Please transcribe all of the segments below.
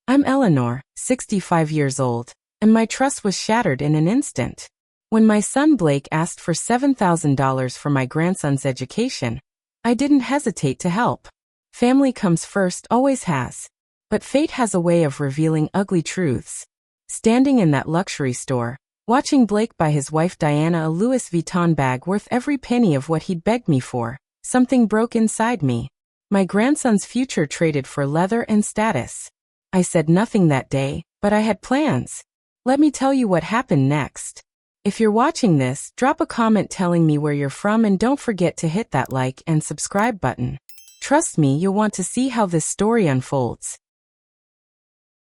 I'm Eleanor, 65 years old, and my trust was shattered in an instant. When my son Blake asked for $7,000 for my grandson's education, I didn't hesitate to help. Family comes first, always has. But fate has a way of revealing ugly truths. Standing in that luxury store, watching Blake buy his wife Diana a Louis Vuitton bag worth every penny of what he'd begged me for, something broke inside me. My grandson's future traded for leather and status. I said nothing that day, but I had plans. Let me tell you what happened next. If you're watching this, drop a comment telling me where you're from and don't forget to hit that like and subscribe button. Trust me, you'll want to see how this story unfolds.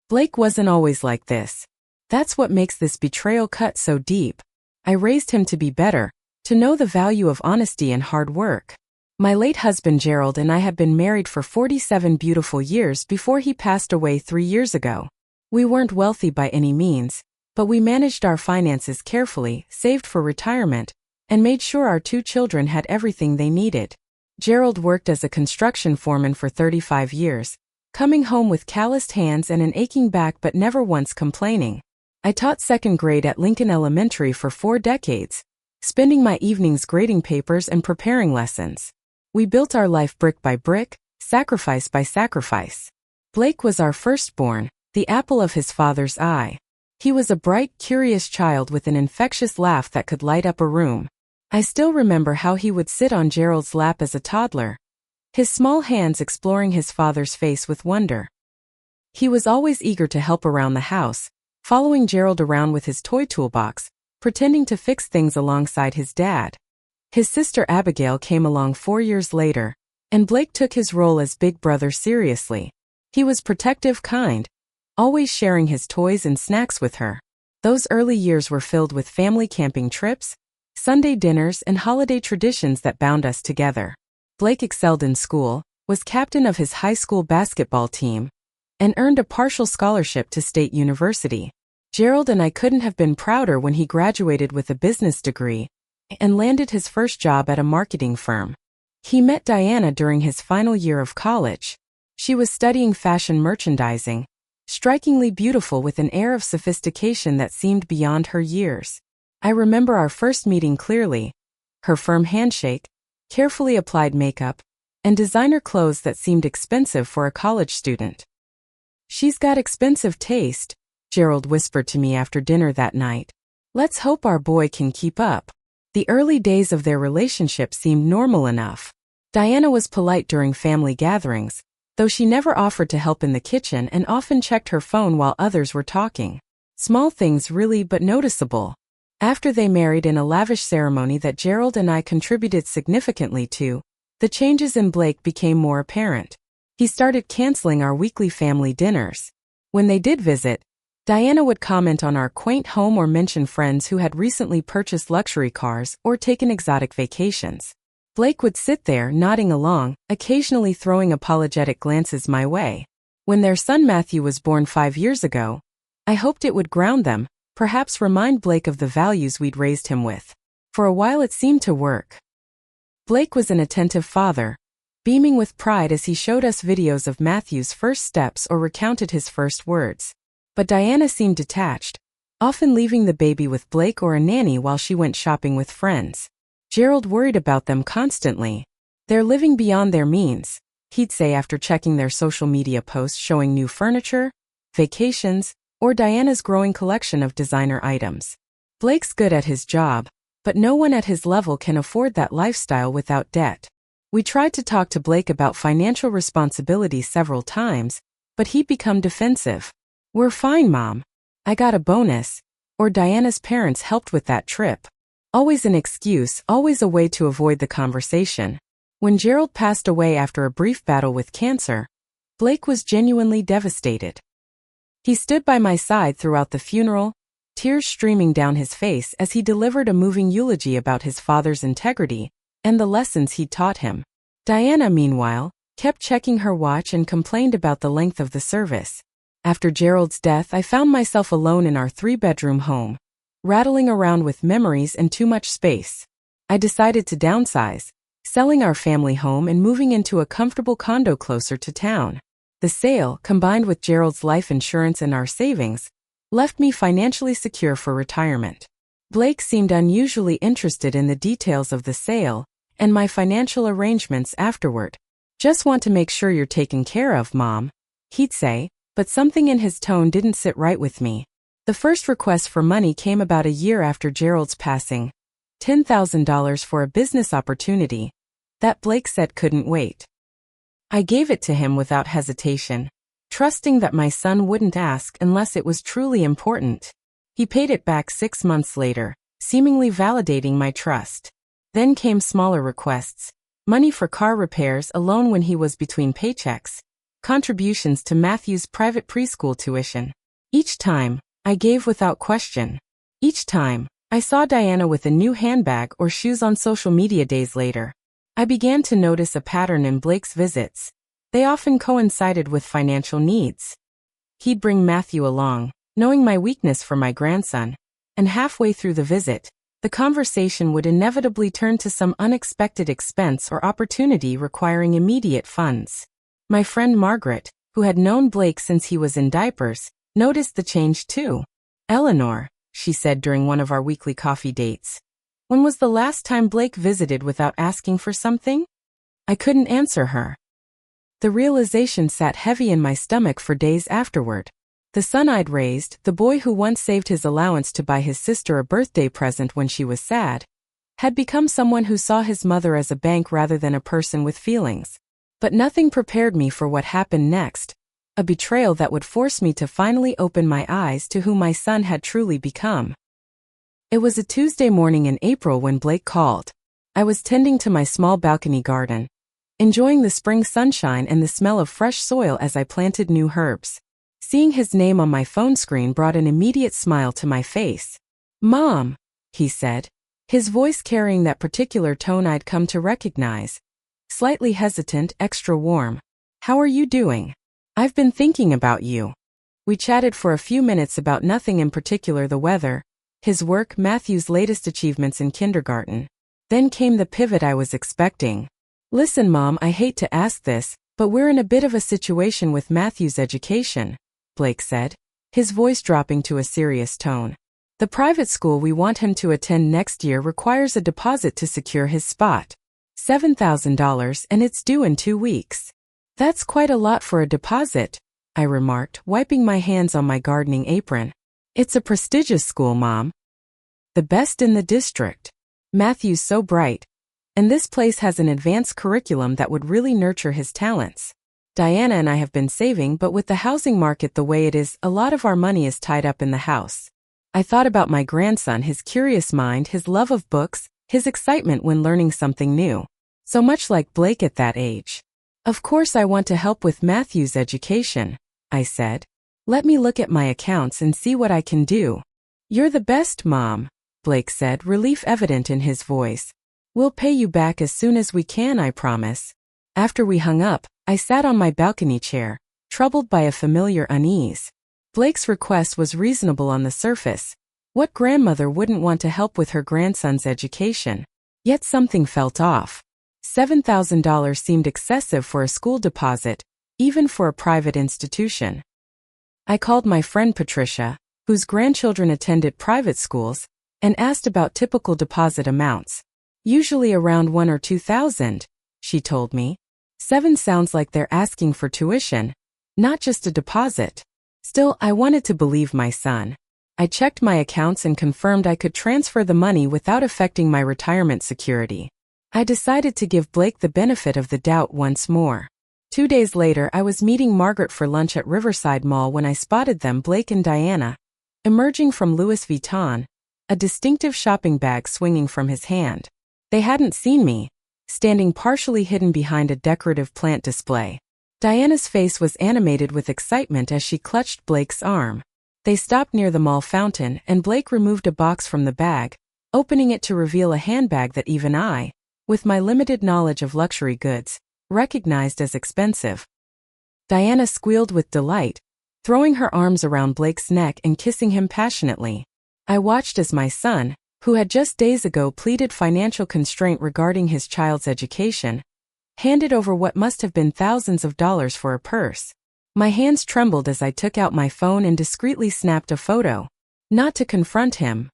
Blake wasn't always like this. That's what makes this betrayal cut so deep. I raised him to be better, to know the value of honesty and hard work. My late husband Gerald and I had been married for 47 beautiful years before he passed away 3 years ago. We weren't wealthy by any means, but we managed our finances carefully, saved for retirement, and made sure our 2 children had everything they needed. Gerald worked as a construction foreman for 35 years, coming home with calloused hands and an aching back but never once complaining. I taught 2nd grade at Lincoln Elementary for 4 decades, spending my evenings grading papers and preparing lessons. We built our life brick by brick, sacrifice by sacrifice. Blake was our firstborn, the apple of his father's eye. He was a bright, curious child with an infectious laugh that could light up a room. I still remember how he would sit on Gerald's lap as a toddler, his small hands exploring his father's face with wonder. He was always eager to help around the house, following Gerald around with his toy toolbox, pretending to fix things alongside his dad. His sister Abigail came along 4 years later, and Blake took his role as big brother seriously. He was protective, kind, always sharing his toys and snacks with her. Those early years were filled with family camping trips, Sunday dinners, and holiday traditions that bound us together. Blake excelled in school, was captain of his high school basketball team, and earned a partial scholarship to State University. Gerald and I couldn't have been prouder when he graduated with a business degree and landed his first job at a marketing firm. He met Diana during his final year of college. She was studying fashion merchandising, strikingly beautiful with an air of sophistication that seemed beyond her years. I remember our first meeting clearly, her firm handshake, carefully applied makeup, and designer clothes that seemed expensive for a college student. "She's got expensive taste," Gerald whispered to me after dinner that night. "Let's hope our boy can keep up." The early days of their relationship seemed normal enough. Diana was polite during family gatherings, though she never offered to help in the kitchen and often checked her phone while others were talking. Small things really, but noticeable. After they married in a lavish ceremony that Gerald and I contributed significantly to, the changes in Blake became more apparent. He started canceling our weekly family dinners. When they did visit, Diana would comment on our quaint home or mention friends who had recently purchased luxury cars or taken exotic vacations. Blake would sit there nodding along, occasionally throwing apologetic glances my way. When their son Matthew was born 5 years ago, I hoped it would ground them, perhaps remind Blake of the values we'd raised him with. For a while it seemed to work. Blake was an attentive father, beaming with pride as he showed us videos of Matthew's first steps or recounted his first words. But Diana seemed detached, often leaving the baby with Blake or a nanny while she went shopping with friends. Gerald worried about them constantly. "They're living beyond their means," he'd say after checking their social media posts showing new furniture, vacations, or Diana's growing collection of designer items. Blake's good at his job, but no one at his level can afford that lifestyle without debt. We tried to talk to Blake about financial responsibility several times, but he'd become defensive. "We're fine, Mom. I got a bonus," or Diana's parents helped with that trip. Always an excuse, always a way to avoid the conversation. When Gerald passed away after a brief battle with cancer, Blake was genuinely devastated. He stood by my side throughout the funeral, tears streaming down his face as he delivered a moving eulogy about his father's integrity and the lessons he'd taught him. Diana, meanwhile, kept checking her watch and complained about the length of the service. After Gerald's death, I found myself alone in our 3-bedroom home, rattling around with memories and too much space. I decided to downsize, selling our family home and moving into a comfortable condo closer to town. The sale, combined with Gerald's life insurance and our savings, left me financially secure for retirement. Blake seemed unusually interested in the details of the sale and my financial arrangements afterward. "Just want to make sure you're taken care of, Mom," he'd say, but something in his tone didn't sit right with me. The first request for money came about a year after Gerald's passing, $10,000 for a business opportunity that Blake said couldn't wait. I gave it to him without hesitation, trusting that my son wouldn't ask unless it was truly important. He paid it back 6 months later, seemingly validating my trust. Then came smaller requests: money for car repairs, a loan when he was between paychecks, contributions to Matthew's private preschool tuition. Each time, I gave without question. Each time, I saw Diana with a new handbag or shoes on social media days later. I began to notice a pattern in Blake's visits. They often coincided with financial needs. He'd bring Matthew along, knowing my weakness for my grandson, and halfway through the visit, the conversation would inevitably turn to some unexpected expense or opportunity requiring immediate funds. My friend Margaret, who had known Blake since he was in diapers, noticed the change too. "Eleanor," she said during one of our weekly coffee dates, "when was the last time Blake visited without asking for something?" I couldn't answer her. The realization sat heavy in my stomach for days afterward. The son I'd raised, the boy who once saved his allowance to buy his sister a birthday present when she was sad, had become someone who saw his mother as a bank rather than a person with feelings. But nothing prepared me for what happened next, a betrayal that would force me to finally open my eyes to who my son had truly become. It was a Tuesday morning in April when Blake called. I was tending to my small balcony garden, enjoying the spring sunshine and the smell of fresh soil as I planted new herbs. Seeing his name on my phone screen brought an immediate smile to my face. "Mom," he said, his voice carrying that particular tone I'd come to recognize. Slightly hesitant, extra warm. "How are you doing? I've been thinking about you." We chatted for a few minutes about nothing in particular: the weather, his work, Matthew's latest achievements in kindergarten. Then came the pivot I was expecting. "Listen, Mom, I hate to ask this, but we're in a bit of a situation with Matthew's education," Blake said, his voice dropping to a serious tone. "The private school we want him to attend next year requires a deposit to secure his spot. $7,000, and it's due in 2 weeks. "That's quite a lot for a deposit," I remarked, wiping my hands on my gardening apron. "It's a prestigious school, Mom. The best in the district. Matthew's so bright. And this place has an advanced curriculum that would really nurture his talents. Diana and I have been saving, but with the housing market the way it is, a lot of our money is tied up in the house." I thought about my grandson, his curious mind, his love of books, his excitement when learning something new. So much like Blake at that age. "Of course I want to help with Matthew's education," I said. "Let me look at my accounts and see what I can do." "You're the best, Mom," Blake said, relief evident in his voice. "We'll pay you back as soon as we can, I promise." After we hung up, I sat on my balcony chair, troubled by a familiar unease. Blake's request was reasonable on the surface. What grandmother wouldn't want to help with her grandson's education? Yet something felt off. $7,000 seemed excessive for a school deposit, even for a private institution. I called my friend Patricia, whose grandchildren attended private schools, and asked about typical deposit amounts. "Usually around 1 or 2,000, she told me. 7 sounds like they're asking for tuition, not just a deposit. Still, I wanted to believe my son. I checked my accounts and confirmed I could transfer the money without affecting my retirement security. I decided to give Blake the benefit of the doubt once more. 2 days later, I was meeting Margaret for lunch at Riverside Mall when I spotted them, Blake and Diana, emerging from Louis Vuitton, a distinctive shopping bag swinging from his hand. They hadn't seen me, standing partially hidden behind a decorative plant display. Diana's face was animated with excitement as she clutched Blake's arm. They stopped near the mall fountain, and Blake removed a box from the bag, opening it to reveal a handbag that even I, with my limited knowledge of luxury goods, recognized as expensive. Diana squealed with delight, throwing her arms around Blake's neck and kissing him passionately. I watched as my son, who had just days ago pleaded financial constraint regarding his child's education, handed over what must have been thousands of dollars for a purse. My hands trembled as I took out my phone and discreetly snapped a photo. Not to confront him.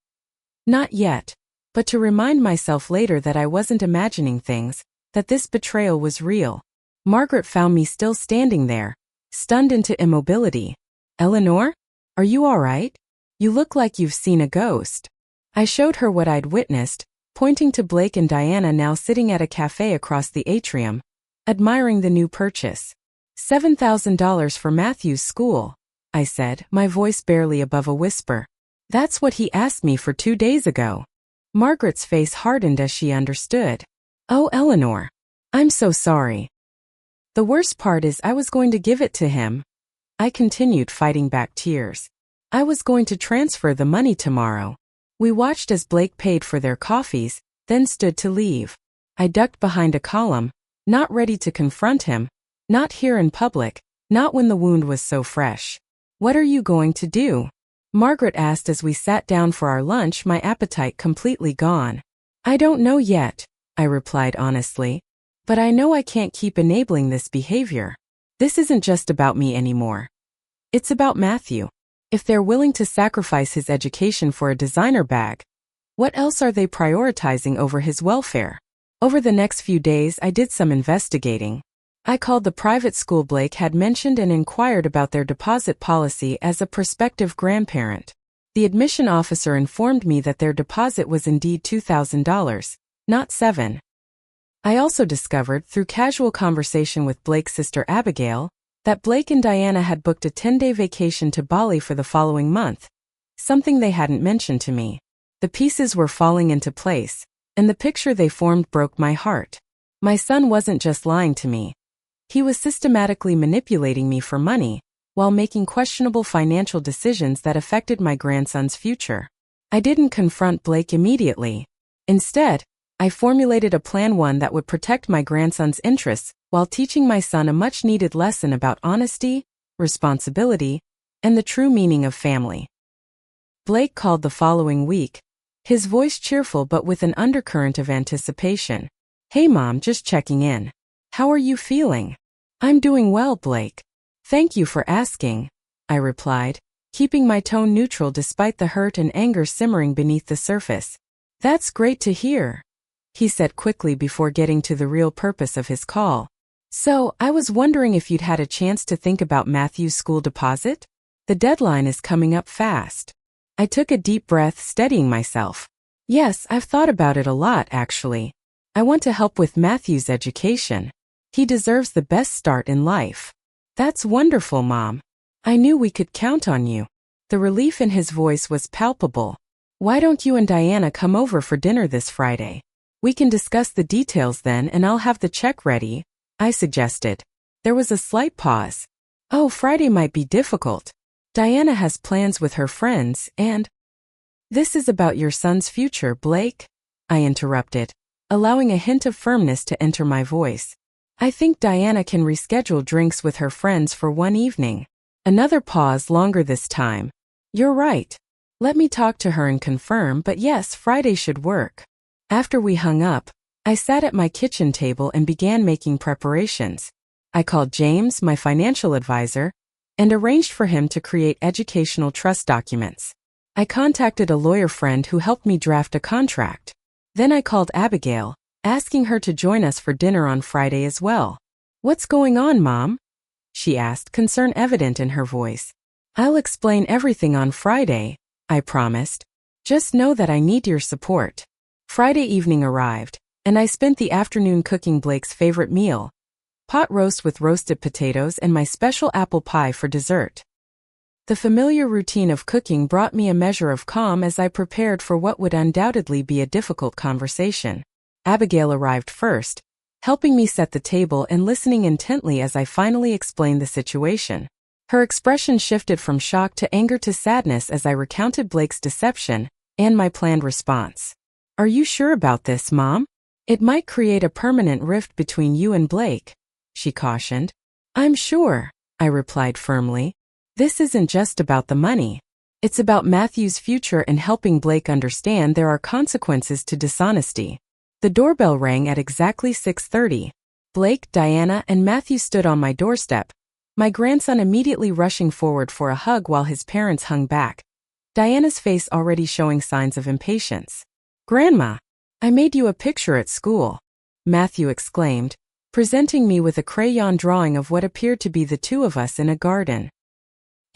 Not yet. But to remind myself later that I wasn't imagining things, that this betrayal was real. Margaret found me still standing there, stunned into immobility. Eleanor? Are you all right? You look like you've seen a ghost. I showed her what I'd witnessed, pointing to Blake and Diana now sitting at a cafe across the atrium, admiring the new purchase. $7,000 for Matthew's school, I said, my voice barely above a whisper. That's what he asked me for 2 days ago. Margaret's face hardened as she understood. Oh, Eleanor. I'm so sorry. The worst part is I was going to give it to him. I continued, fighting back tears. I was going to transfer the money tomorrow. We watched as Blake paid for their coffees, then stood to leave. I ducked behind a column, not ready to confront him, not here in public, not when the wound was so fresh. What are you going to do? Margaret asked as we sat down for our lunch, my appetite completely gone. I don't know yet, I replied honestly. But I know I can't keep enabling this behavior. This isn't just about me anymore. It's about Matthew. If they're willing to sacrifice his education for a designer bag, what else are they prioritizing over his welfare? Over the next few days, I did some investigating. I called the private school Blake had mentioned and inquired about their deposit policy as a prospective grandparent. The admission officer informed me that their deposit was indeed $2,000, not $7,000. I also discovered, through casual conversation with Blake's sister Abigail, that Blake and Diana had booked a 10-day vacation to Bali for the following month, something they hadn't mentioned to me. The pieces were falling into place, and the picture they formed broke my heart. My son wasn't just lying to me. He was systematically manipulating me for money, while making questionable financial decisions that affected my grandson's future. I didn't confront Blake immediately. Instead, I formulated a plan, one that would protect my grandson's interests while teaching my son a much-needed lesson about honesty, responsibility, and the true meaning of family. Blake called the following week, his voice cheerful but with an undercurrent of anticipation. Hey Mom, just checking in. How are you feeling? I'm doing well, Blake. Thank you for asking, I replied, keeping my tone neutral despite the hurt and anger simmering beneath the surface. That's great to hear, he said quickly before getting to the real purpose of his call. So, I was wondering if you'd had a chance to think about Matthew's school deposit? The deadline is coming up fast. I took a deep breath, steadying myself. Yes, I've thought about it a lot, actually. I want to help with Matthew's education. He deserves the best start in life. That's wonderful, Mom. I knew we could count on you. The relief in his voice was palpable. Why don't you and Diana come over for dinner this Friday? We can discuss the details then, and I'll have the check ready, I suggested. There was a slight pause. Oh, Friday might be difficult. Diana has plans with her friends, and… This is about your son's future, Blake, I interrupted, allowing a hint of firmness to enter my voice. I think Diana can reschedule drinks with her friends for one evening. Another pause, longer this time. You're right. Let me talk to her and confirm, but yes, Friday should work. After we hung up, I sat at my kitchen table and began making preparations. I called James, my financial advisor, and arranged for him to create educational trust documents. I contacted a lawyer friend who helped me draft a contract. Then I called Abigail, asking her to join us for dinner on Friday as well. What's going on, Mom? She asked, concern evident in her voice. I'll explain everything on Friday, I promised. Just know that I need your support. Friday evening arrived, and I spent the afternoon cooking Blake's favorite meal, pot roast with roasted potatoes and my special apple pie for dessert. The familiar routine of cooking brought me a measure of calm as I prepared for what would undoubtedly be a difficult conversation. Abigail arrived first, helping me set the table and listening intently as I finally explained the situation. Her expression shifted from shock to anger to sadness as I recounted Blake's deception and my planned response. Are you sure about this, Mom? It might create a permanent rift between you and Blake, she cautioned. I'm sure, I replied firmly. This isn't just about the money. It's about Matthew's future and helping Blake understand there are consequences to dishonesty. The doorbell rang at exactly 6:30. Blake, Diana, and Matthew stood on my doorstep, my grandson immediately rushing forward for a hug while his parents hung back, Diana's face already showing signs of impatience. "Grandma, I made you a picture at school," Matthew exclaimed, presenting me with a crayon drawing of what appeared to be the two of us in a garden.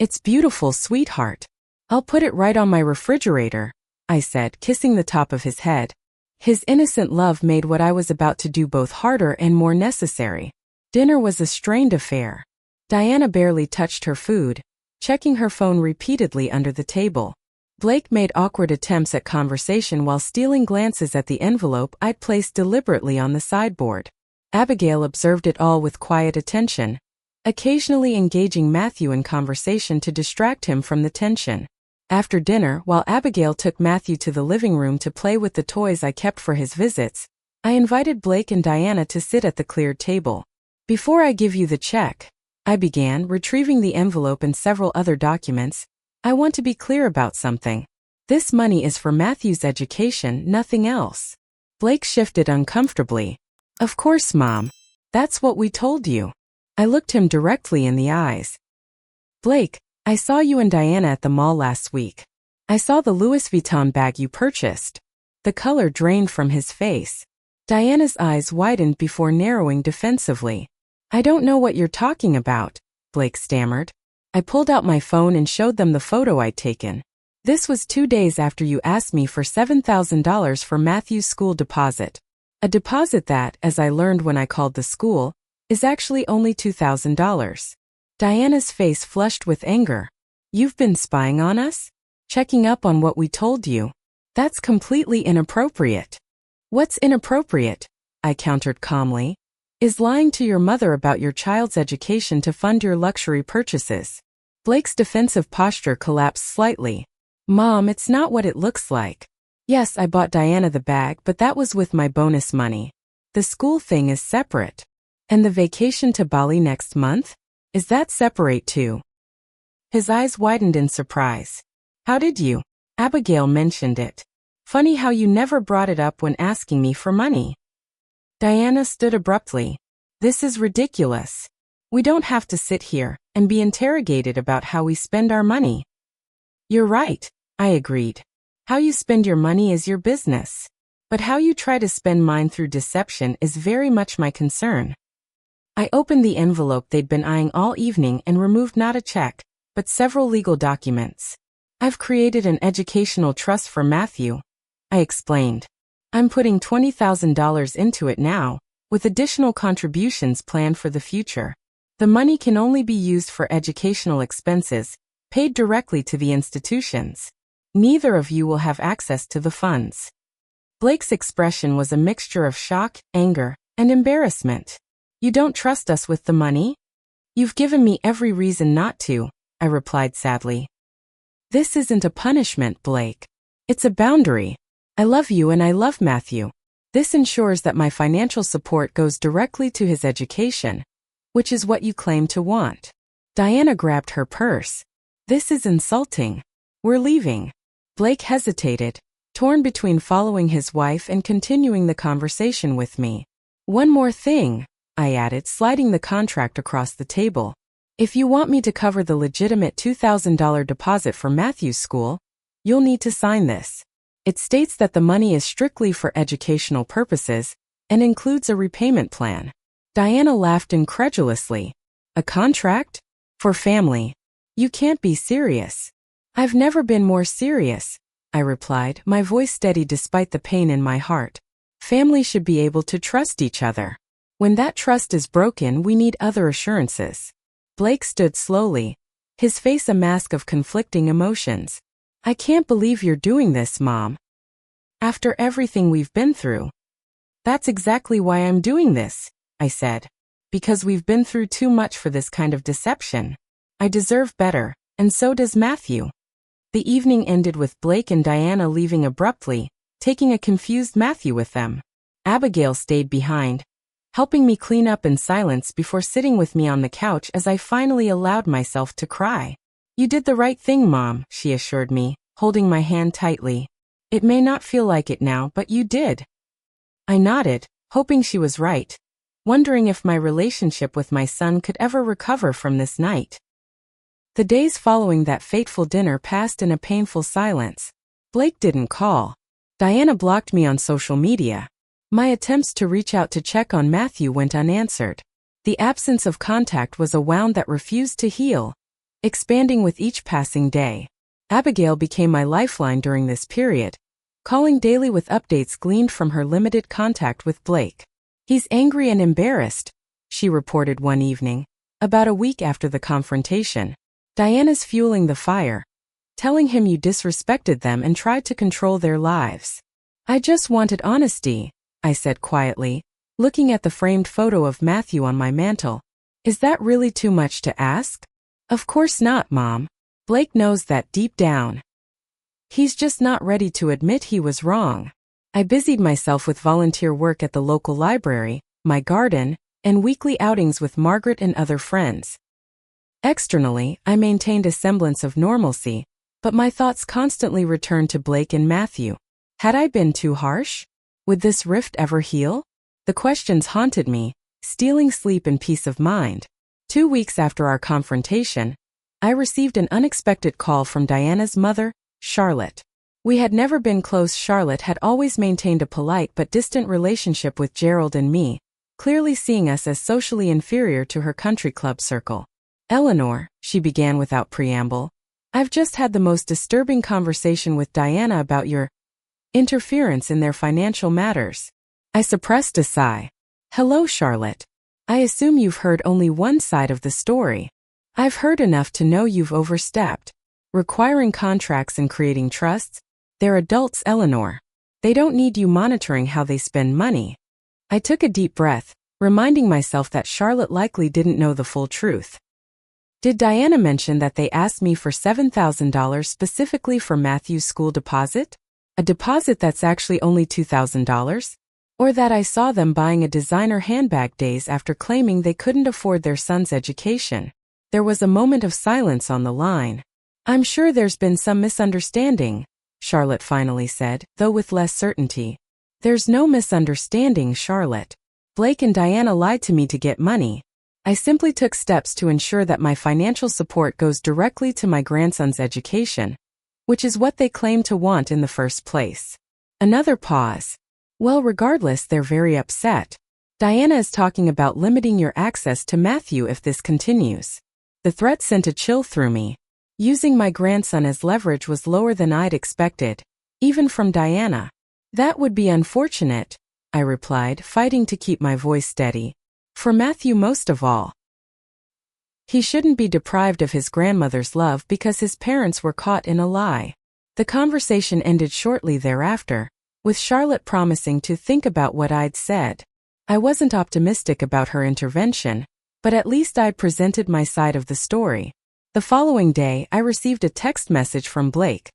"It's beautiful, sweetheart. I'll put it right on my refrigerator," I said, kissing the top of his head. His innocent love made what I was about to do both harder and more necessary. Dinner was a strained affair. Diana barely touched her food, checking her phone repeatedly under the table. Blake made awkward attempts at conversation while stealing glances at the envelope I'd placed deliberately on the sideboard. Abigail observed it all with quiet attention, occasionally engaging Matthew in conversation to distract him from the tension. After dinner, while Abigail took Matthew to the living room to play with the toys I kept for his visits, I invited Blake and Diana to sit at the cleared table. "Before I give you the check," I began, retrieving the envelope and several other documents, "I want to be clear about something. This money is for Matthew's education, nothing else." Blake shifted uncomfortably. "Of course, Mom. That's what we told you." I looked him directly in the eyes. "Blake, I saw you and Diana at the mall last week. I saw the Louis Vuitton bag you purchased." The color drained from his face. Diana's eyes widened before narrowing defensively. "I don't know what you're talking about," Blake stammered. I pulled out my phone and showed them the photo I'd taken. "This was 2 days after you asked me for $7,000 for Matthew's school deposit. A deposit that, as I learned when I called the school, is actually only $2,000. Diana's face flushed with anger. "You've been spying on us? Checking up on what we told you? That's completely inappropriate." "What's inappropriate?" I countered calmly. "Is lying to your mother about your child's education to fund your luxury purchases." Blake's defensive posture collapsed slightly. "Mom, it's not what it looks like. Yes, I bought Diana the bag, but that was with my bonus money. The school thing is separate. And the vacation to Bali next month? Is that separate too?" His eyes widened in surprise. "How did you?" "Abigail mentioned it. Funny how you never brought it up when asking me for money." Diana stood abruptly. "This is ridiculous. We don't have to sit here and be interrogated about how we spend our money." "You're right," I agreed. "How you spend your money is your business. But how you try to spend mine through deception is very much my concern." I opened the envelope they'd been eyeing all evening and removed not a check, but several legal documents. "I've created an educational trust for Matthew," I explained. "I'm putting $20,000 into it now, with additional contributions planned for the future. The money can only be used for educational expenses, paid directly to the institutions. Neither of you will have access to the funds." Blake's expression was a mixture of shock, anger, and embarrassment. "You don't trust us with the money?" "You've given me every reason not to," I replied sadly. "This isn't a punishment, Blake. It's a boundary. I love you and I love Matthew. This ensures that my financial support goes directly to his education, which is what you claim to want." Diana grabbed her purse. "This is insulting. We're leaving." Blake hesitated, torn between following his wife and continuing the conversation with me. "One more thing," I added, sliding the contract across the table. "If you want me to cover the legitimate $2,000 deposit for Matthew's school, you'll need to sign this. It states that the money is strictly for educational purposes and includes a repayment plan." Diana laughed incredulously. "A contract? For family? You can't be serious." "I've never been more serious," I replied, my voice steady despite the pain in my heart. "Family should be able to trust each other. When that trust is broken, we need other assurances." Blake stood slowly, his face a mask of conflicting emotions. "I can't believe you're doing this, Mom. After everything we've been through." "That's exactly why I'm doing this," I said. "Because we've been through too much for this kind of deception. I deserve better, and so does Matthew." The evening ended with Blake and Diana leaving abruptly, taking a confused Matthew with them. Abigail stayed behind, helping me clean up in silence before sitting with me on the couch as I finally allowed myself to cry. "You did the right thing, Mom," she assured me, holding my hand tightly. "It may not feel like it now, but you did." I nodded, hoping she was right. wondering if my relationship with my son could ever recover from this night. The days following that fateful dinner passed in a painful silence. Blake didn't call. Diana blocked me on social media. My attempts to reach out to check on Matthew went unanswered. The absence of contact was a wound that refused to heal, expanding with each passing day. Abigail became my lifeline during this period, calling daily with updates gleaned from her limited contact with Blake. "He's angry and embarrassed," she reported one evening, about a week after the confrontation. "Diana's fueling the fire, telling him you disrespected them and tried to control their lives." "I just wanted honesty," I said quietly, looking at the framed photo of Matthew on my mantle. "Is that really too much to ask?" "Of course not, Mom. Blake knows that deep down. He's just not ready to admit he was wrong." I busied myself with volunteer work at the local library, my garden, and weekly outings with Margaret and other friends. Externally, I maintained a semblance of normalcy, but my thoughts constantly returned to Blake and Matthew. Had I been too harsh? Would this rift ever heal? The questions haunted me, stealing sleep and peace of mind. 2 weeks after our confrontation, I received an unexpected call from Diana's mother, Charlotte. We had never been close. Charlotte had always maintained a polite but distant relationship with Gerald and me, clearly seeing us as socially inferior to her country club circle. "Eleanor," she began without preamble, "I've just had the most disturbing conversation with Diana about your interference in their financial matters." I suppressed a sigh. "Hello, Charlotte. I assume you've heard only one side of the story." "I've heard enough to know you've overstepped. Requiring contracts and creating trusts? They're adults, Eleanor. They don't need you monitoring how they spend money." I took a deep breath, reminding myself that Charlotte likely didn't know the full truth. "Did Diana mention that they asked me for $7,000 specifically for Matthew's school deposit? A deposit that's actually only $2,000? Or that I saw them buying a designer handbag days after claiming they couldn't afford their son's education?" There was a moment of silence on the line. "I'm sure there's been some misunderstanding," Charlotte finally said, though with less certainty. "There's no misunderstanding, Charlotte. Blake and Diana lied to me to get money. I simply took steps to ensure that my financial support goes directly to my grandson's education, which is what they claim to want in the first place." Another pause. "Well, regardless, they're very upset. Diana is talking about limiting your access to Matthew if this continues." The threat sent a chill through me. Using my grandson as leverage was lower than I'd expected, even from Diana. "That would be unfortunate," I replied, fighting to keep my voice steady. "For Matthew most of all. He shouldn't be deprived of his grandmother's love because his parents were caught in a lie." The conversation ended shortly thereafter, with Charlotte promising to think about what I'd said. I wasn't optimistic about her intervention, but at least I'd presented my side of the story. The following day, I received a text message from Blake.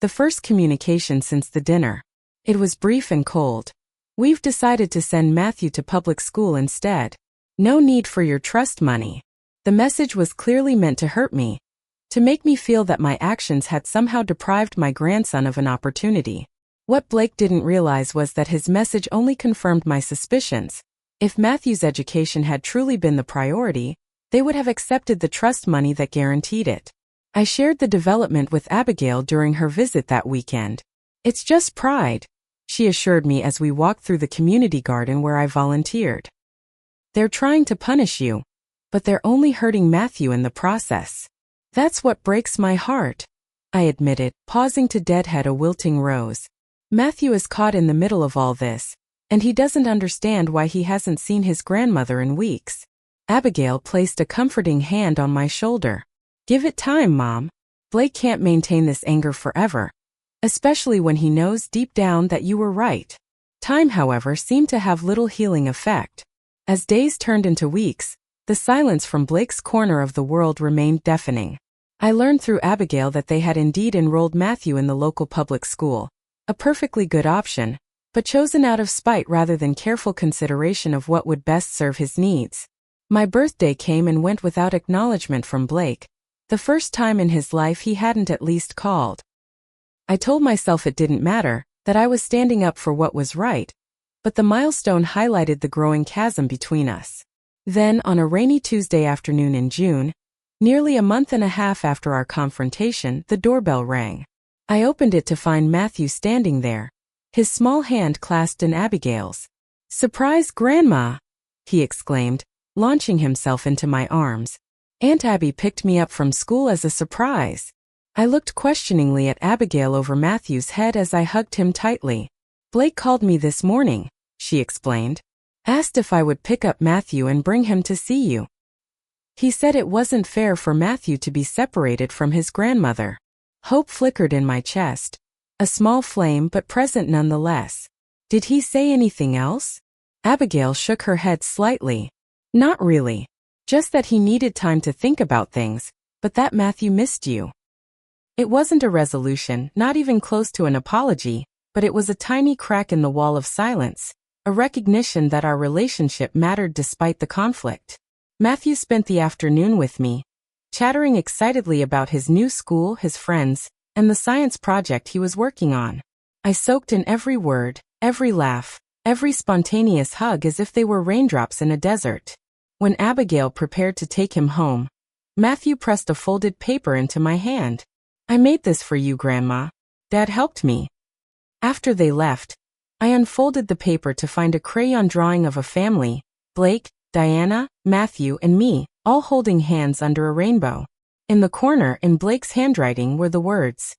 The first communication since the dinner. It was brief and cold. "We've decided to send Matthew to public school instead. No need for your trust money." The message was clearly meant to hurt me, to make me feel that my actions had somehow deprived my grandson of an opportunity. What Blake didn't realize was that his message only confirmed my suspicions. If Matthew's education had truly been the priority, they would have accepted the trust money that guaranteed it. I shared the development with Abigail during her visit that weekend. "It's just pride," she assured me as we walked through the community garden where I volunteered. "They're trying to punish you, but they're only hurting Matthew in the process. That's what breaks my heart," I admitted, pausing to deadhead a wilting rose. "Matthew is caught in the middle of all this, and he doesn't understand why he hasn't seen his grandmother in weeks." Abigail placed a comforting hand on my shoulder. "Give it time, Mom. Blake can't maintain this anger forever, especially when he knows deep down that you were right." Time, however, seemed to have little healing effect. As days turned into weeks, the silence from Blake's corner of the world remained deafening. I learned through Abigail that they had indeed enrolled Matthew in the local public school, a perfectly good option, but chosen out of spite rather than careful consideration of what would best serve his needs. My birthday came and went without acknowledgement from Blake, the first time in his life he hadn't at least called. I told myself it didn't matter, that I was standing up for what was right, but the milestone highlighted the growing chasm between us. Then, on a rainy Tuesday afternoon in June, nearly a month and a half after our confrontation, the doorbell rang. I opened it to find Matthew standing there, his small hand clasped in Abigail's. "Surprise, Grandma!" he exclaimed, launching himself into my arms. "Aunt Abby picked me up from school as a surprise." I looked questioningly at Abigail over Matthew's head as I hugged him tightly. "Blake called me this morning," she explained. "Asked if I would pick up Matthew and bring him to see you. He said it wasn't fair for Matthew to be separated from his grandmother." Hope flickered in my chest, a small flame but present nonetheless. "Did he say anything else?" Abigail shook her head slightly. "Not really. Just that he needed time to think about things, but that Matthew missed you." It wasn't a resolution, not even close to an apology, but it was a tiny crack in the wall of silence, a recognition that our relationship mattered despite the conflict. Matthew spent the afternoon with me, chattering excitedly about his new school, his friends, and the science project he was working on. I soaked in every word, every laugh, every spontaneous hug as if they were raindrops in a desert. When Abigail prepared to take him home, Matthew pressed a folded paper into my hand. "I made this for you, Grandma. Dad helped me." After they left, I unfolded the paper to find a crayon drawing of a family, Blake, Diana, Matthew, and me, all holding hands under a rainbow. In the corner, in Blake's handwriting, were the words,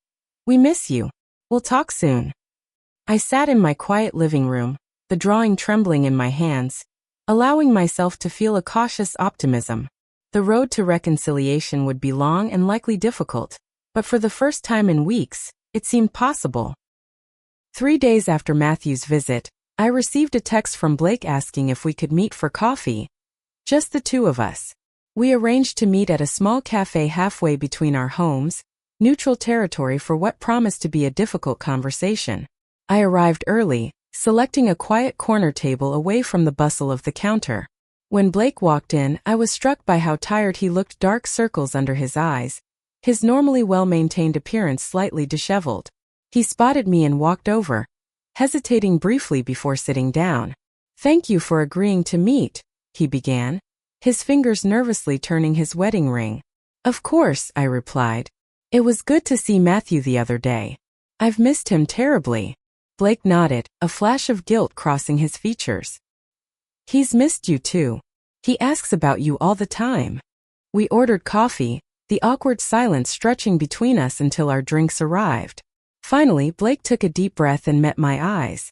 "We miss you. We'll talk soon." I sat in my quiet living room, the drawing trembling in my hands, allowing myself to feel a cautious optimism. The road to reconciliation would be long and likely difficult, but for the first time in weeks, it seemed possible. 3 days after Matthew's visit, I received a text from Blake asking if we could meet for coffee. Just the two of us. We arranged to meet at a small cafe halfway between our homes, neutral territory for what promised to be a difficult conversation. I arrived early, selecting a quiet corner table away from the bustle of the counter. When Blake walked in, I was struck by how tired he looked, dark circles under his eyes, his normally well-maintained appearance slightly disheveled. He spotted me and walked over, hesitating briefly before sitting down. "Thank you for agreeing to meet," he began, his fingers nervously turning his wedding ring. "Of course," I replied. "It was good to see Matthew the other day. I've missed him terribly." Blake nodded, a flash of guilt crossing his features. "He's missed you too. He asks about you all the time." We ordered coffee, the awkward silence stretching between us until our drinks arrived. Finally, Blake took a deep breath and met my eyes.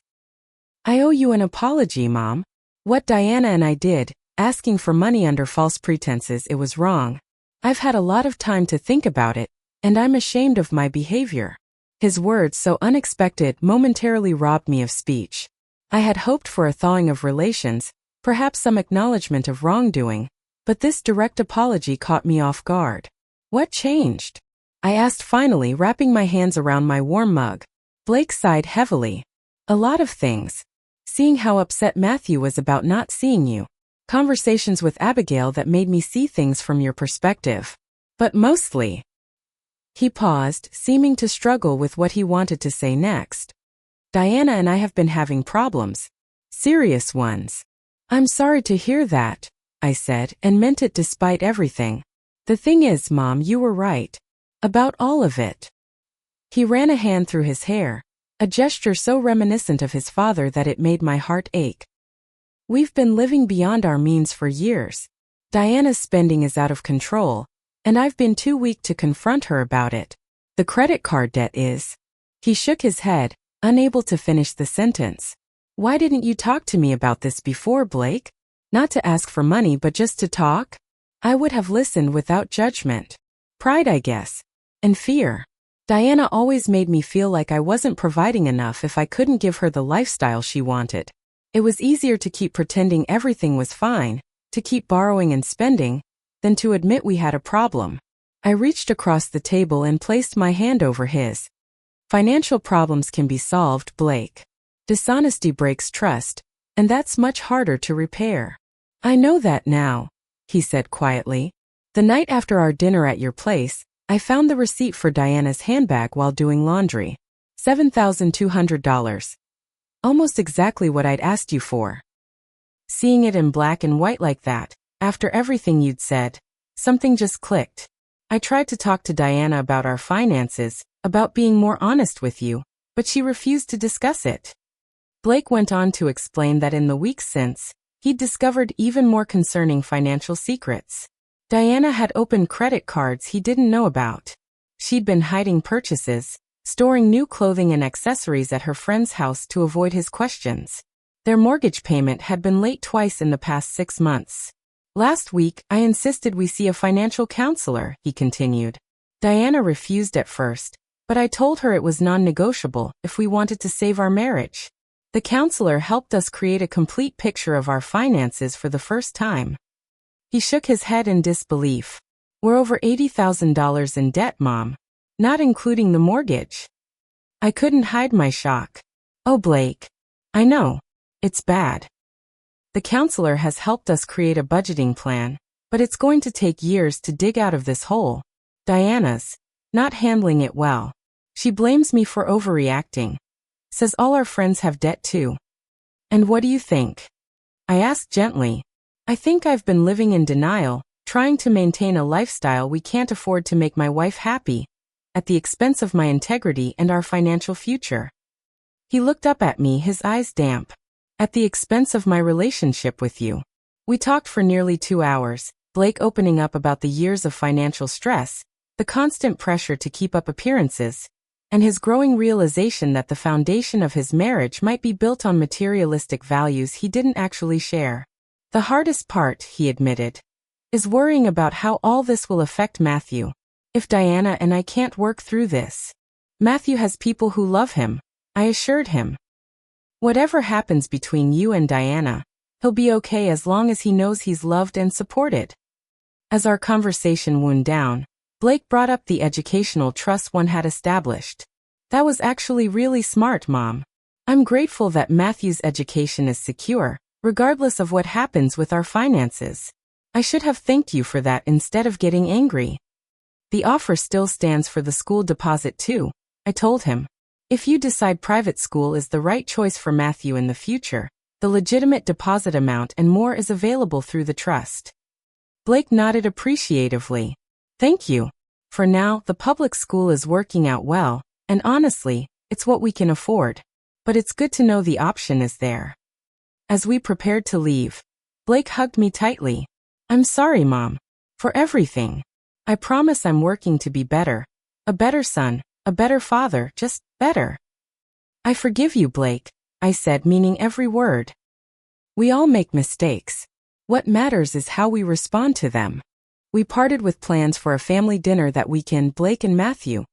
"I owe you an apology, Mom. What Diana and I did, asking for money under false pretenses, it was wrong. I've had a lot of time to think about it, and I'm ashamed of my behavior." His words, so unexpected, momentarily robbed me of speech. I had hoped for a thawing of relations, perhaps some acknowledgement of wrongdoing, but this direct apology caught me off guard. "What changed?" I asked finally, wrapping my hands around my warm mug. Blake sighed heavily. "A lot of things. Seeing how upset Matthew was about not seeing you. Conversations with Abigail that made me see things from your perspective. But mostly..." He paused, seeming to struggle with what he wanted to say next. "Diana and I have been having problems. Serious ones." "I'm sorry to hear that," I said, and meant it despite everything. "The thing is, Mom, you were right. About all of it." He ran a hand through his hair, a gesture so reminiscent of his father that it made my heart ache. "We've been living beyond our means for years. Diana's spending is out of control, and I've been too weak to confront her about it. The credit card debt is..." He shook his head, unable to finish the sentence. "Why didn't you talk to me about this before, Blake? Not to ask for money, but just to talk?" I would have listened without judgment. Pride, I guess. And fear. Diana always made me feel like I wasn't providing enough if I couldn't give her the lifestyle she wanted. It was easier to keep pretending everything was fine, to keep borrowing and spending, than to admit we had a problem. I reached across the table and placed my hand over his. "Financial problems can be solved, Blake. Dishonesty breaks trust, and that's much harder to repair." "I know that now," he said quietly. "The night after our dinner at your place, I found the receipt for Diana's handbag while doing laundry. $7,200. Almost exactly what I'd asked you for. Seeing it in black and white like that, after everything you'd said, something just clicked. I tried to talk to Diana about our finances, about being more honest with you, but she refused to discuss it. Blake went on to explain that in the weeks since, he'd discovered even more concerning financial secrets. Diana had opened credit cards he didn't know about. She'd been hiding purchases, storing new clothing and accessories at her friend's house to avoid his questions. Their mortgage payment had been late twice in the past 6 months. Last week, I insisted we see a financial counselor, he continued. Diana refused at first, but I told her it was non-negotiable if we wanted to save our marriage. The counselor helped us create a complete picture of our finances for the first time. He shook his head in disbelief. We're over $80,000 in debt, Mom, not including the mortgage. I couldn't hide my shock. Oh, Blake. I know. It's bad. The counselor has helped us create a budgeting plan, but it's going to take years to dig out of this hole. Diana's not handling it well. She blames me for overreacting. Says all our friends have debt too. And what do you think? I asked gently. I think I've been living in denial, trying to maintain a lifestyle we can't afford to make my wife happy, at the expense of my integrity and our financial future. He looked up at me, his eyes damp. At the expense of my relationship with you. We talked for nearly 2 hours, Blake opening up about the years of financial stress, the constant pressure to keep up appearances, and his growing realization that the foundation of his marriage might be built on materialistic values he didn't actually share. The hardest part, he admitted, is worrying about how all this will affect Matthew. If Diana and I can't work through this. Matthew has people who love him, I assured him. Whatever happens between you and Diana, he'll be okay as long as he knows he's loved and supported. As our conversation wound down, Blake brought up the educational trust one had established. That was actually really smart, Mom. I'm grateful that Matthew's education is secure, regardless of what happens with our finances. I should have thanked you for that instead of getting angry. The offer still stands for the school deposit too, I told him. If you decide private school is the right choice for Matthew in the future, the legitimate deposit amount and more is available through the trust. Blake nodded appreciatively. Thank you. For now, the public school is working out well, and honestly, it's what we can afford. But it's good to know the option is there. As we prepared to leave, Blake hugged me tightly. I'm sorry, Mom, for everything. I promise I'm working to be better. A better son, a better father, just better. I forgive you, Blake, I said, meaning every word. We all make mistakes. What matters is how we respond to them. We parted with plans for a family dinner that weekend, Blake and Matthew,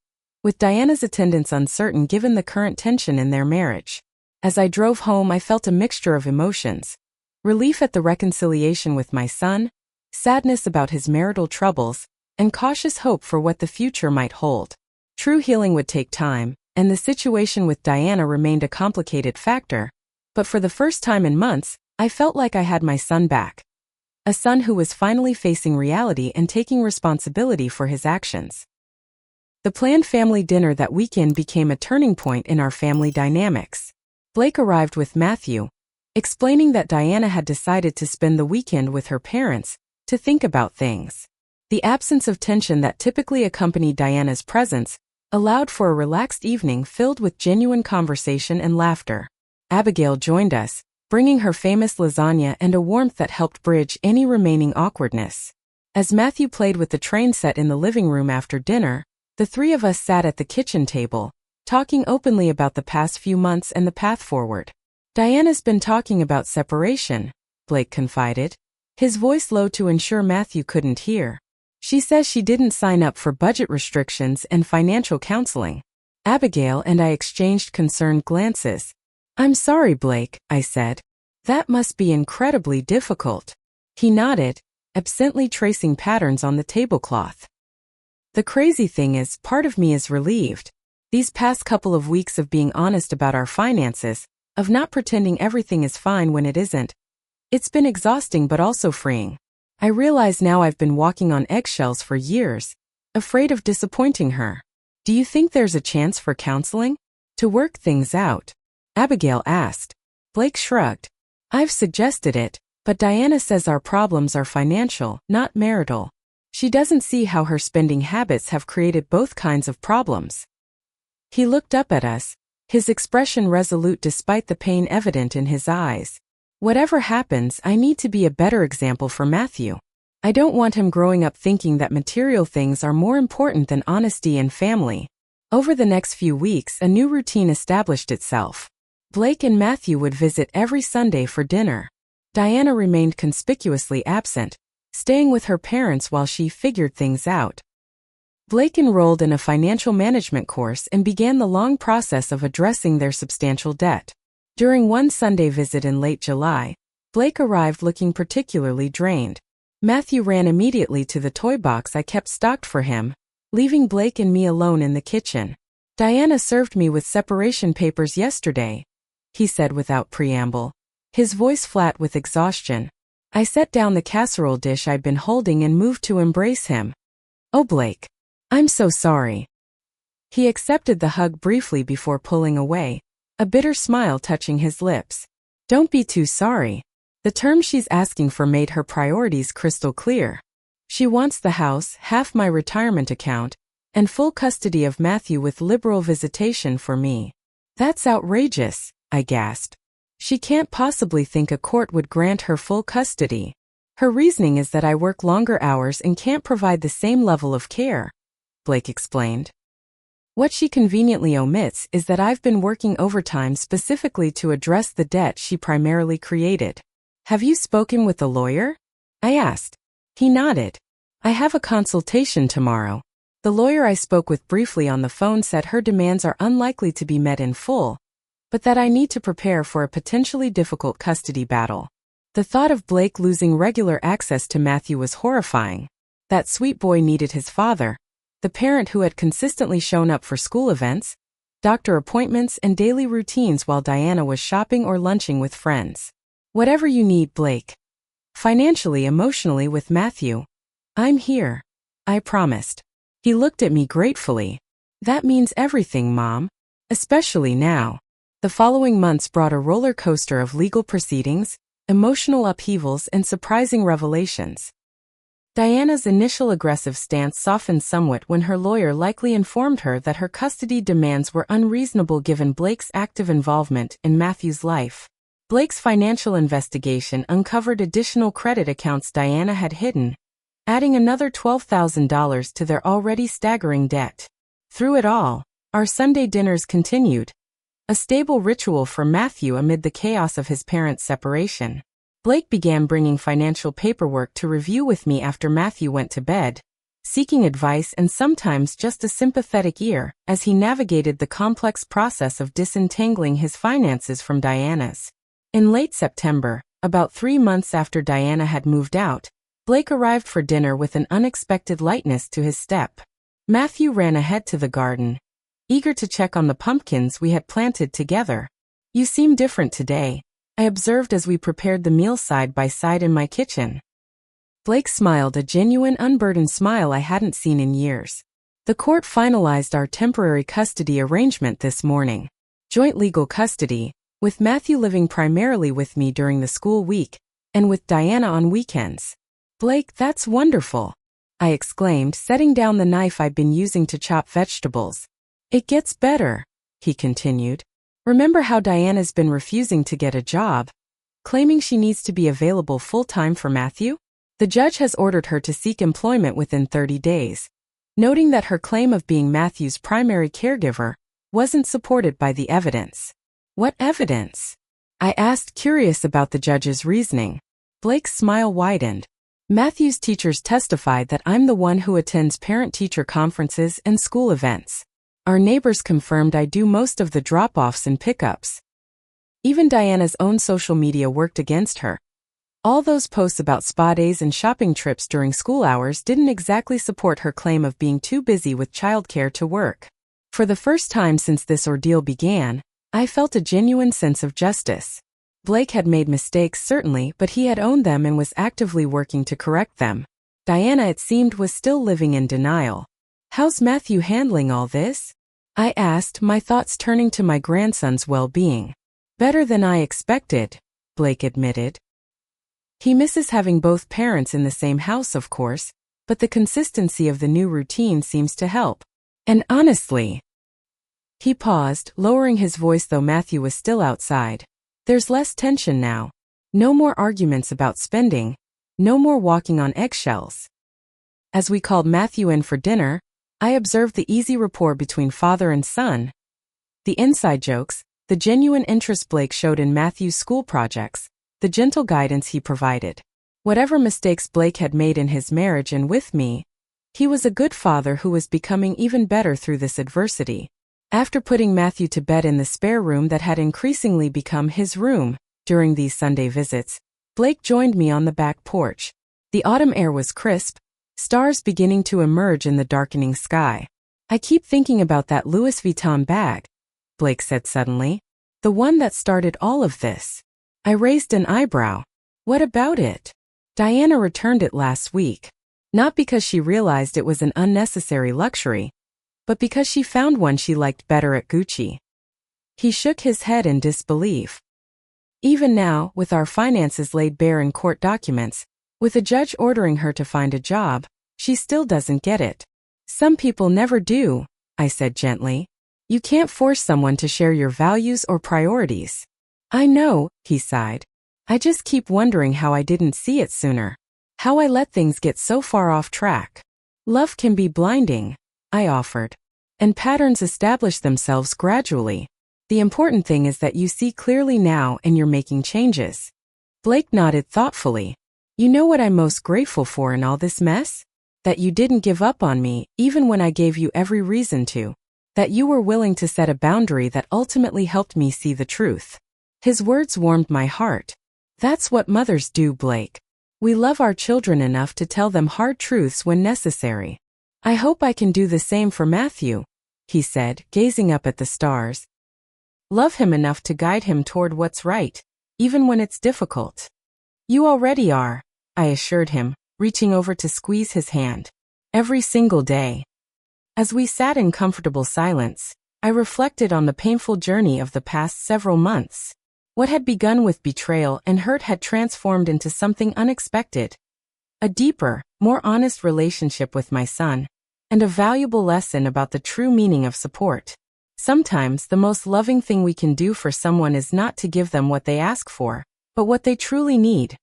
with Diana's attendance uncertain given the current tension in their marriage. As I drove home, I felt a mixture of emotions. Relief at the reconciliation with my son, sadness about his marital troubles, and cautious hope for what the future might hold. True healing would take time, and the situation with Diana remained a complicated factor. But for the first time in months, I felt like I had my son back. A son who was finally facing reality and taking responsibility for his actions. The planned family dinner that weekend became a turning point in our family dynamics. Blake arrived with Matthew, explaining that Diana had decided to spend the weekend with her parents, to think about things. The absence of tension that typically accompanied Diana's presence allowed for a relaxed evening filled with genuine conversation and laughter. Abigail joined us, bringing her famous lasagna and a warmth that helped bridge any remaining awkwardness. As Matthew played with the train set in the living room after dinner, the three of us sat at the kitchen table, talking openly about the past few months and the path forward. Diana's been talking about separation, Blake confided, his voice low to ensure Matthew couldn't hear. She says she didn't sign up for budget restrictions and financial counseling. Abigail and I exchanged concerned glances. I'm sorry, Blake, I said. That must be incredibly difficult. He nodded, absently tracing patterns on the tablecloth. The crazy thing is, part of me is relieved. These past couple of weeks of being honest about our finances, of not pretending everything is fine when it isn't. It's been exhausting but also freeing. I realize now I've been walking on eggshells for years, afraid of disappointing her. Do you think there's a chance for counseling? To work things out? Abigail asked. Blake shrugged. I've suggested it, but Diana says our problems are financial, not marital. She doesn't see how her spending habits have created both kinds of problems. He looked up at us, his expression resolute despite the pain evident in his eyes. Whatever happens, I need to be a better example for Matthew. I don't want him growing up thinking that material things are more important than honesty and family. Over the next few weeks, a new routine established itself. Blake and Matthew would visit every Sunday for dinner. Diana remained conspicuously absent, staying with her parents while she figured things out. Blake enrolled in a financial management course and began the long process of addressing their substantial debt. During one Sunday visit in late July, Blake arrived looking particularly drained. Matthew ran immediately to the toy box I kept stocked for him, leaving Blake and me alone in the kitchen. Diana served me with separation papers yesterday, he said without preamble, his voice flat with exhaustion. I set down the casserole dish I'd been holding and moved to embrace him. Oh, Blake. I'm so sorry. He accepted the hug briefly before pulling away, a bitter smile touching his lips. Don't be too sorry. The term she's asking for made her priorities crystal clear. She wants the house, half my retirement account, and full custody of Matthew with liberal visitation for me. That's outrageous, I gasped. She can't possibly think a court would grant her full custody. Her reasoning is that I work longer hours and can't provide the same level of care, Blake explained. What she conveniently omits is that I've been working overtime specifically to address the debt she primarily created. Have you spoken with the lawyer? I asked. He nodded. I have a consultation tomorrow. The lawyer I spoke with briefly on the phone said her demands are unlikely to be met in full, but that I need to prepare for a potentially difficult custody battle. The thought of Blake losing regular access to Matthew was horrifying. That sweet boy needed his father, the parent who had consistently shown up for school events, doctor appointments, and daily routines while Diana was shopping or lunching with friends. Whatever you need, Blake. Financially, emotionally with Matthew. I'm here. I promised. He looked at me gratefully. That means everything, Mom. Especially now. The following months brought a roller coaster of legal proceedings, emotional upheavals, and surprising revelations. Diana's initial aggressive stance softened somewhat when her lawyer likely informed her that her custody demands were unreasonable given Blake's active involvement in Matthew's life. Blake's financial investigation uncovered additional credit accounts Diana had hidden, adding another $12,000 to their already staggering debt. Through it all, our Sunday dinners continued, a stable ritual for Matthew amid the chaos of his parents' separation. Blake began bringing financial paperwork to review with me after Matthew went to bed, seeking advice and sometimes just a sympathetic ear as he navigated the complex process of disentangling his finances from Diana's. In late September, about 3 months after Diana had moved out, Blake arrived for dinner with an unexpected lightness to his step. Matthew ran ahead to the garden, eager to check on the pumpkins we had planted together. You seem different today, I observed as we prepared the meal side by side in my kitchen. Blake smiled, a genuine, unburdened smile I hadn't seen in years. The court finalized our temporary custody arrangement this morning. Joint legal custody, with Matthew living primarily with me during the school week, and with Diana on weekends. Blake, that's wonderful, I exclaimed, setting down the knife I'd been using to chop vegetables. It gets better, he continued. Remember how Diana's been refusing to get a job, claiming she needs to be available full-time for Matthew? The judge has ordered her to seek employment within 30 days, noting that her claim of being Matthew's primary caregiver wasn't supported by the evidence. What evidence? I asked, curious about the judge's reasoning. Blake's smile widened. Matthew's teachers testified that I'm the one who attends parent-teacher conferences and school events. Our neighbors confirmed I do most of the drop-offs and pickups. Even Diana's own social media worked against her. All those posts about spa days and shopping trips during school hours didn't exactly support her claim of being too busy with childcare to work. For the first time since this ordeal began, I felt a genuine sense of justice. Blake had made mistakes certainly, but he had owned them and was actively working to correct them. Diana, it seemed, was still living in denial. How's Matthew handling all this? I asked, my thoughts turning to my grandson's well-being. Better than I expected, Blake admitted. He misses having both parents in the same house, of course, but the consistency of the new routine seems to help. And honestly, he paused, lowering his voice though Matthew was still outside. There's less tension now. No more arguments about spending. No more walking on eggshells. As we called Matthew in for dinner, I observed the easy rapport between father and son. The inside jokes, the genuine interest Blake showed in Matthew's school projects, the gentle guidance he provided. Whatever mistakes Blake had made in his marriage and with me, he was a good father who was becoming even better through this adversity. After putting Matthew to bed in the spare room that had increasingly become his room during these Sunday visits, Blake joined me on the back porch. The autumn air was crisp, stars beginning to emerge in the darkening sky. I keep thinking about that Louis Vuitton bag, Blake said suddenly. The one that started all of this. I raised an eyebrow. What about it? Diana returned it last week. Not because she realized it was an unnecessary luxury, but because she found one she liked better at Gucci. He shook his head in disbelief. Even now, with our finances laid bare in court documents, with a judge ordering her to find a job, she still doesn't get it. Some people never do, I said gently. You can't force someone to share your values or priorities. I know, he sighed. I just keep wondering how I didn't see it sooner. How I let things get so far off track. Love can be blinding, I offered. And patterns establish themselves gradually. The important thing is that you see clearly now and you're making changes. Blake nodded thoughtfully. You know what I'm most grateful for in all this mess? That you didn't give up on me, even when I gave you every reason to. That you were willing to set a boundary that ultimately helped me see the truth. His words warmed my heart. That's what mothers do, Blake. We love our children enough to tell them hard truths when necessary. I hope I can do the same for Matthew, he said, gazing up at the stars. Love him enough to guide him toward what's right, even when it's difficult. You already are, I assured him, reaching over to squeeze his hand. Every single day. As we sat in comfortable silence, I reflected on the painful journey of the past several months. What had begun with betrayal and hurt had transformed into something unexpected. A deeper, more honest relationship with my son, and a valuable lesson about the true meaning of support. Sometimes the most loving thing we can do for someone is not to give them what they ask for, but what they truly need.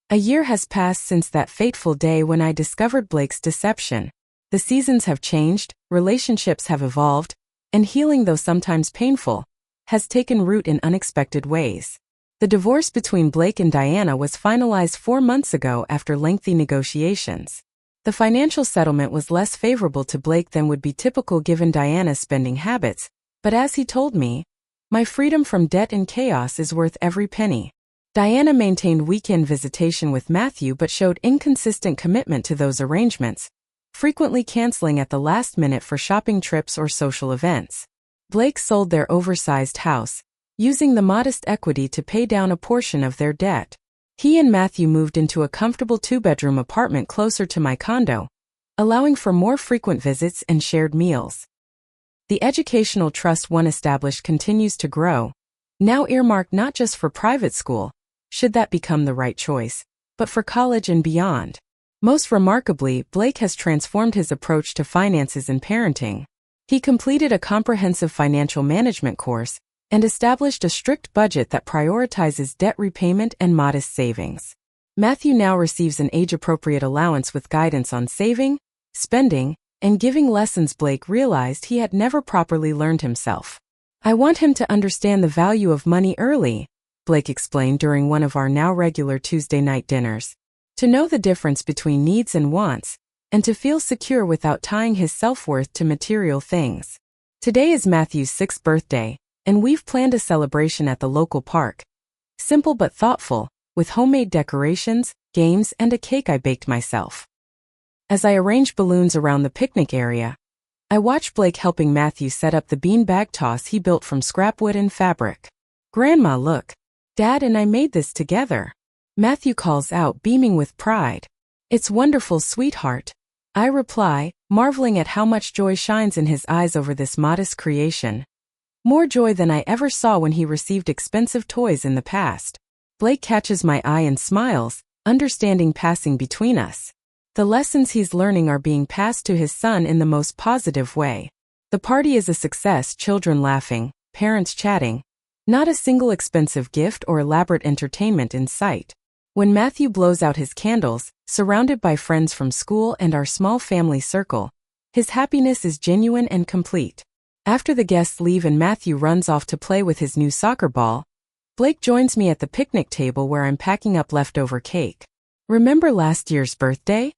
A year has passed since that fateful day when I discovered Blake's deception. The seasons have changed, relationships have evolved, and healing, though sometimes painful, has taken root in unexpected ways. The divorce between Blake and Diana was finalized 4 months ago after lengthy negotiations. The financial settlement was less favorable to Blake than would be typical given Diana's spending habits, but as he told me, my freedom from debt and chaos is worth every penny. Diana maintained weekend visitation with Matthew but showed inconsistent commitment to those arrangements, frequently canceling at the last minute for shopping trips or social events. Blake sold their oversized house, using the modest equity to pay down a portion of their debt. He and Matthew moved into a comfortable 2-bedroom apartment closer to my condo, allowing for more frequent visits and shared meals. The educational trust one established continues to grow, now earmarked not just for private school, should that become the right choice, but for college and beyond. Most remarkably, Blake has transformed his approach to finances and parenting. He completed a comprehensive financial management course and established a strict budget that prioritizes debt repayment and modest savings. Matthew now receives an age-appropriate allowance with guidance on saving, spending, and giving lessons Blake realized he had never properly learned himself. I want him to understand the value of money early, Blake explained during one of our now regular Tuesday night dinners. To know the difference between needs and wants, and to feel secure without tying his self-worth to material things. Today is Matthew's 6th birthday, and we've planned a celebration at the local park. Simple but thoughtful, with homemade decorations, games, and a cake I baked myself. As I arranged balloons around the picnic area, I watched Blake helping Matthew set up the bean-bag toss he built from scrap wood and fabric. "Grandma, look. Dad and I made this together," Matthew calls out, beaming with pride. "It's wonderful, sweetheart," I reply, marveling at how much joy shines in his eyes over this modest creation. More joy than I ever saw when he received expensive toys in the past. Blake catches my eye and smiles, understanding passing between us. The lessons he's learning are being passed to his son in the most positive way. The party is a success, children laughing, parents chatting. Not a single expensive gift or elaborate entertainment in sight. When Matthew blows out his candles, surrounded by friends from school and our small family circle, his happiness is genuine and complete. After the guests leave and Matthew runs off to play with his new soccer ball, Blake joins me at the picnic table where I'm packing up leftover cake. "Remember last year's birthday?"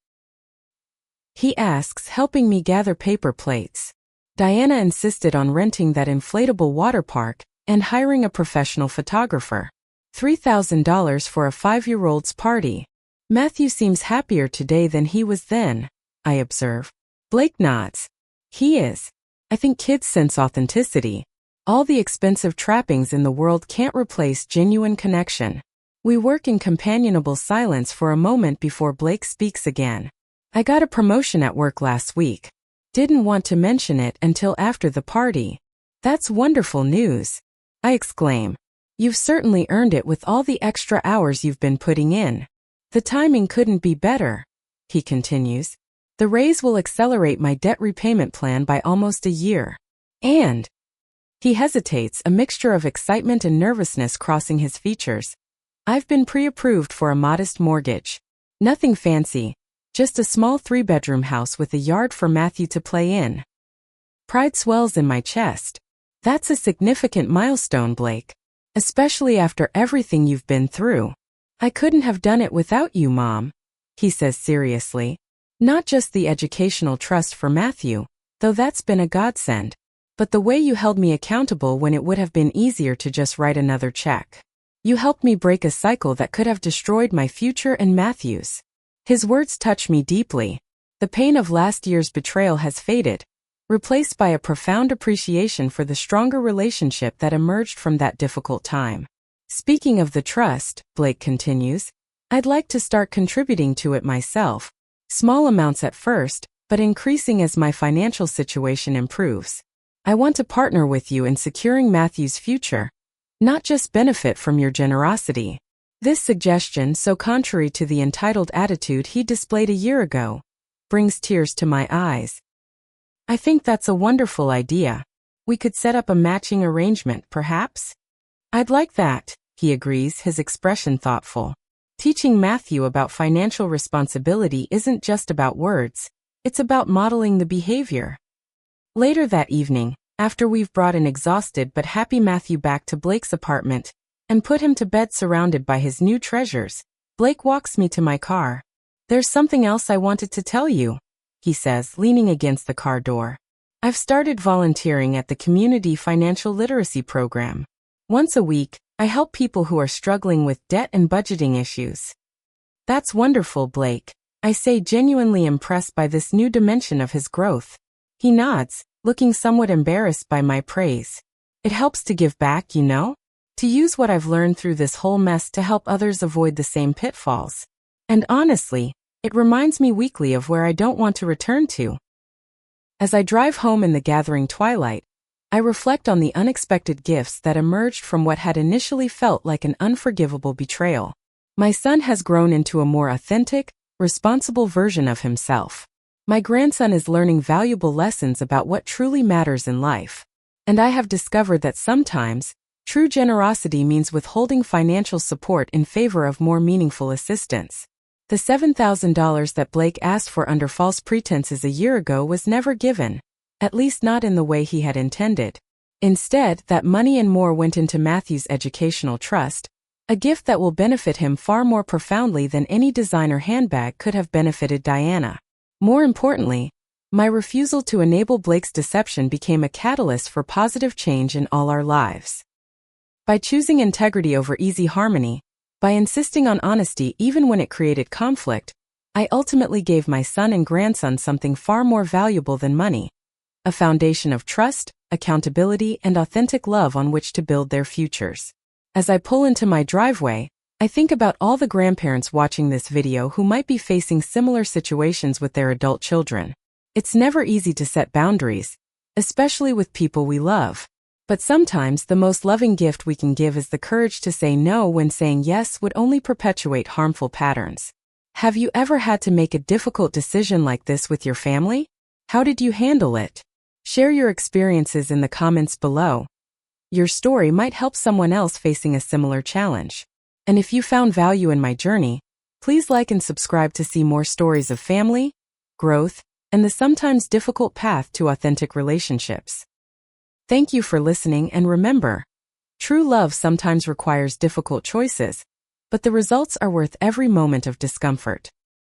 he asks, helping me gather paper plates. Diana insisted on renting that inflatable water park and hiring a professional photographer. $3,000 for a 5-year-old's party. Matthew seems happier today than he was then, I observe. Blake nods. He is. I think kids sense authenticity. All the expensive trappings in the world can't replace genuine connection. We work in companionable silence for a moment before Blake speaks again. "I got a promotion at work last week. Didn't want to mention it until after the party." "That's wonderful news," I exclaim. "You've certainly earned it with all the extra hours you've been putting in." "The timing couldn't be better," he continues. "The raise will accelerate my debt repayment plan by almost a year. And..." He hesitates, a mixture of excitement and nervousness crossing his features. "I've been pre-approved for a modest mortgage. Nothing fancy, just a small 3-bedroom house with a yard for Matthew to play in." Pride swells in my chest. "That's a significant milestone, Blake. Especially after everything you've been through." "I couldn't have done it without you, Mom," he says seriously. "Not just the educational trust for Matthew, though that's been a godsend, but the way you held me accountable when it would have been easier to just write another check. You helped me break a cycle that could have destroyed my future and Matthew's." His words touch me deeply. The pain of last year's betrayal has faded, replaced by a profound appreciation for the stronger relationship that emerged from that difficult time. "Speaking of the trust," Blake continues, "I'd like to start contributing to it myself. Small amounts at first, but increasing as my financial situation improves. I want to partner with you in securing Matthew's future, not just benefit from your generosity." This suggestion, so contrary to the entitled attitude he displayed a year ago, brings tears to my eyes. "I think that's a wonderful idea. We could set up a matching arrangement, perhaps?" "I'd like that," he agrees, his expression thoughtful. Teaching Matthew about financial responsibility isn't just about words, it's about modeling the behavior. Later that evening, after we've brought an exhausted but happy Matthew back to Blake's apartment and put him to bed surrounded by his new treasures, Blake walks me to my car. "There's something else I wanted to tell you," he says, leaning against the car door. "I've started volunteering at the Community Financial Literacy Program. Once a week, I help people who are struggling with debt and budgeting issues." "That's wonderful, Blake," I say, genuinely impressed by this new dimension of his growth. He nods, looking somewhat embarrassed by my praise. "It helps to give back, you know? To use what I've learned through this whole mess to help others avoid the same pitfalls. And honestly, it reminds me weekly of where I don't want to return to." As I drive home in the gathering twilight, I reflect on the unexpected gifts that emerged from what had initially felt like an unforgivable betrayal. My son has grown into a more authentic, responsible version of himself. My grandson is learning valuable lessons about what truly matters in life. And I have discovered that sometimes, true generosity means withholding financial support in favor of more meaningful assistance. The $7,000 that Blake asked for under false pretenses a year ago was never given, at least not in the way he had intended. Instead, that money and more went into Matthew's educational trust, a gift that will benefit him far more profoundly than any designer handbag could have benefited Diana. More importantly, my refusal to enable Blake's deception became a catalyst for positive change in all our lives. By choosing integrity over easy harmony, by insisting on honesty even when it created conflict, I ultimately gave my son and grandson something far more valuable than money: a foundation of trust, accountability, and authentic love on which to build their futures. As I pull into my driveway, I think about all the grandparents watching this video who might be facing similar situations with their adult children. It's never easy to set boundaries, especially with people we love. But sometimes the most loving gift we can give is the courage to say no when saying yes would only perpetuate harmful patterns. Have you ever had to make a difficult decision like this with your family? How did you handle it? Share your experiences in the comments below. Your story might help someone else facing a similar challenge. And if you found value in my journey, please like and subscribe to see more stories of family, growth, and the sometimes difficult path to authentic relationships. Thank you for listening, and remember, true love sometimes requires difficult choices, but the results are worth every moment of discomfort.